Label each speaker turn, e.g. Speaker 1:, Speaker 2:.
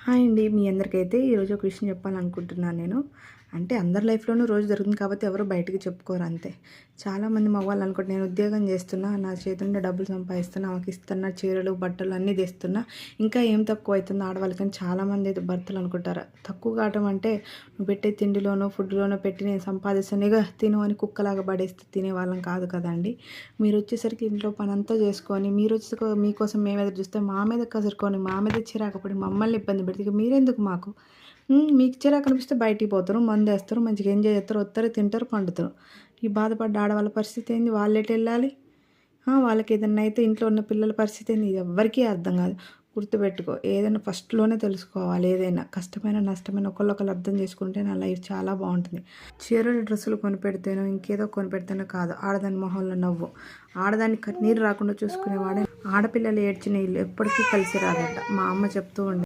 Speaker 1: Hi అండి. మీ అందరికైతే ఈరోజు ఒక విషయం చెప్పాలనుకుంటున్నాను నేను. అంటే అందరి లైఫ్‌లోనూ రోజు జరుగుతుంది కాబట్టి ఎవరు బయటికి చెప్పుకోరు అంతే. చాలామంది మగవాళ్ళు అనుకుంటే నేను ఉద్యోగం చేస్తున్నా, నా చేతుల్లో డబ్బులు సంపాదిస్తున్నా, ఆమెకి ఇస్తున్నా, చీరలు, బట్టలు అన్నీ తెస్తున్నా, ఇంకా ఏం తక్కువ అవుతుంది ఆడవాళ్ళకని చాలామంది అయితే భర్తలు అనుకుంటారు. తక్కువ కావటం అంటే నువ్వు పెట్టే తిండిలోనో, ఫుడ్‌లోనో పెట్టి నేను సంపాదిస్తాను ఇగ తిను అని కుక్కలాగా పడేస్తే తినేవాళ్ళం కాదు కదండీ. మీరొచ్చేసరికి ఇంట్లో పనంతా చేసుకొని, మీకోసం మేము ఎదురు చూస్తే మా మీద కసురుకొని, మా మీద చిరాకు పడి మమ్మల్ని ఇబ్బంది పెడితే ఇక మీరెందుకు మాకు? మీకు చిరాకు అనిపిస్తే బయటికి పోతారు, మందేస్తారు, మంచిగా ఎంజాయ్ చేస్తారు, వస్తారు, తింటారు, పండుతారు. ఈ బాధపడ్డ ఆడవాళ్ళ పరిస్థితి ఏంది? వాళ్ళెటెళ్ళాలి? వాళ్ళకి ఏదన్నా అయితే ఇంట్లో ఉన్న పిల్లల పరిస్థితి ఏంది? ఇది ఎవ్వరికీ అర్థం కాదు. గుర్తుపెట్టుకో, ఏదైనా ఫస్ట్‌లోనే తెలుసుకోవాలి. ఏదైనా కష్టమైన, నష్టమైన ఒకళ్ళొకళ్ళు అర్థం చేసుకుంటే నా లైఫ్ చాలా బాగుంటుంది. చీరలు, డ్రెస్సులు కొనిపెడితేనో, ఇంకేదో కొనిపెడితేనో కాదు ఆడదాని మొహంలో నవ్వు. ఆడదానికి కన్నీరు రాకుండా చూసుకునేవాడే. ఆడపిల్లలు ఏడ్చిన ఇల్లు ఎప్పటికీ కలిసి రాదట మా అమ్మ చెప్తూ ఉండేది.